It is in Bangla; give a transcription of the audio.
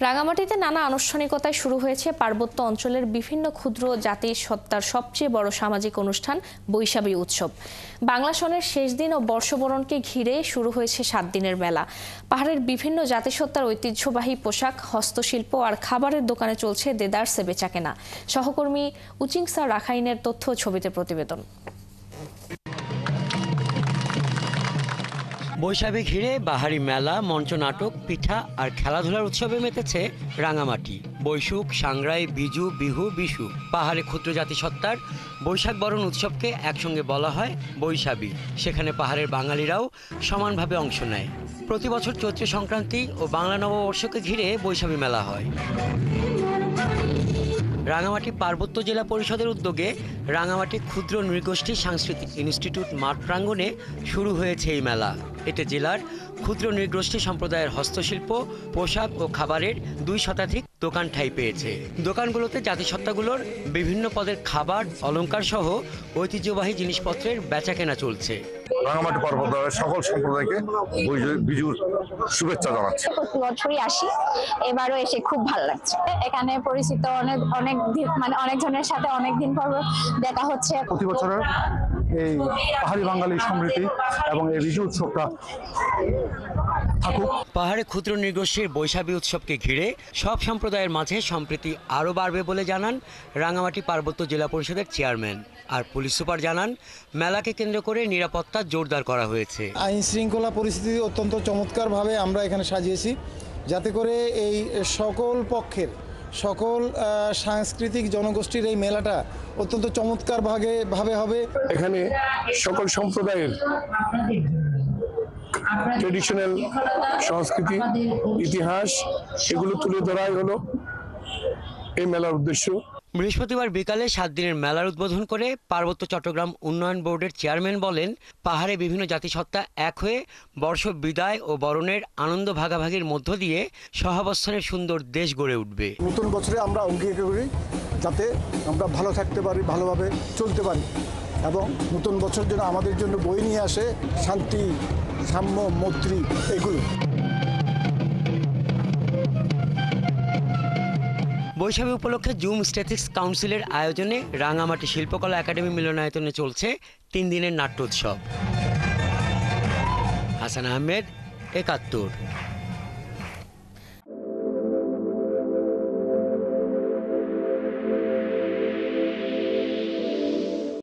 রাঙামাটিতে নানা আনুষ্ঠানিকতায় শুরু হয়েছে পার্বত্য অঞ্চলের বিভিন্ন ক্ষুদ্র জাতি সত্তার সবচেয়ে বড় সামাজিক অনুষ্ঠান বৈশাখী উৎসব। বাংলা সনের শেষ দিন ও বর্ষবরণকে ঘিরে শুরু হয়েছে 7 দিনের মেলা। পাহাড়ের বিভিন্ন জাতিসত্তার ঐতিহ্যবাহী পোশাক, হস্তশিল্প আর খাবারের দোকানে চলছে দেদারসে বেচাকেনা। সহকর্মী উচিংসা রাখাইনের তথ্য ছবিতে প্রতিবেদন। বৈশাখী ঘিরে বাহারি মেলা, মঞ্চনাটক, পিঠা আর খেলাধুলার উৎসবে মেতেছে রাঙামাটি। বৈশুখ, সাংগ্রাই, বিজু, বিহু, বিশু পাহাড়ে ক্ষুদ্র জাতিসত্তার বৈশাখ বরণ উৎসবকে একসঙ্গে বলা হয় বৈশাখী। সেখানে পাহাড়ের বাঙালিরাও সমানভাবে অংশ নেয়। প্রতি বছর চৈত্র সংক্রান্তি ও বাংলা নববর্ষকে ঘিরে বৈশাখী মেলা হয়। রাঙামাটি পার্বত্য জেলা পরিষদের উদ্যোগে রাঙামাটি ক্ষুদ্র নৃগোষ্ঠী সাংস্কৃতিক ইনস্টিটিউট মাঠ প্রাঙ্গণে শুরু হয়েছে এই মেলা। এতে জেলার ক্ষুদ্র নৃগোষ্ঠী সম্প্রদায়ের হস্তশিল্প, পোশাক ও খাবারের 2 শতাধিক দোকান ঠাঁই পেয়েছে। দোকানগুলোতে জাতিসত্তাগুলোর বিভিন্ন পদের খাবার, অলংকার সহ ঐতিহ্যবাহী জিনিসপত্রের বেচাকেনা চলছে। রাঙামাটি পার্বত্যের সকল সম্প্রদায়কে বিজুর শুভেচ্ছা জানাচ্ছি। প্রতি বছরই আসি, এবারও এসে খুব ভালো লাগছে। এখানে পরিচিত অনেক জনের সাথে অনেকদিন পর দেখা হচ্ছে। প্রতি বছরের এই পাহাড়ি বাঙালি সমৃদ্ধি এবং এই বিজু উৎসবটা থাকুক। পাহাড়ে ক্ষুদ্র নৃগোষ্ঠীর বৈশাখী উৎসবকে ঘিরে সব সম্প্রদায়ের মাঝে সম্প্রীতি আরও বাড়বে বলে জানান রাঙামাটি পার্বত্য জেলা পরিষদের চেয়ারম্যান। আর পুলিশ সুপার জানান, মেলাকে কেন্দ্র করে নিরাপত্তা জোরদার করা হয়েছে। আইন শৃঙ্খলা পরিস্থিতি অত্যন্ত চমৎকারভাবে আমরা এখানে সাজিয়েছি, যাতে করে এই সকল পক্ষের সকল সাংস্কৃতিক জনগোষ্ঠীর এই মেলাটা অত্যন্ত চমৎকারভাবে হবে। এখানে সকল সম্প্রদায়ের ট্রেডিশনাল সংস্কৃতি, ইতিহাস এগুলো তুলে ধরাই হলো এই মেলার উদ্দেশ্য। বৃহস্পতিবার বিকালে 7 দিনের মেলার উদ্বোধন করে পার্বত্য চট্টগ্রাম উন্নয়ন বোর্ডের চেয়ারম্যান বলেন, পাহাড়ে বিভিন্ন জাতিসত্তা এক হয়ে বর্ষ বিদায় ও বরণের আনন্দ ভাগাভাগির মধ্য দিয়ে সহাবস্থানের সুন্দর দেশ গড়ে উঠবে। নতুন বছরে আমরা অঙ্গীকার করি যাতে আমরা ভালো থাকতে পারি, ভালোভাবে চলতে পারি এবং নতুন বছর যেন আমাদের জন্য বই নিয়ে আসে শান্তি, সাম্য, মৈত্রী এগুলো। বৈশাখী উপলক্ষে জুম স্ট্যাটিক্স কাউন্সিলের আয়োজনে রাঙামাটি শিল্পকলা একাডেমি মিলনায়তনে চলছে 3 দিনের নাট্যোৎসব। হাসান আহমেদ, 71।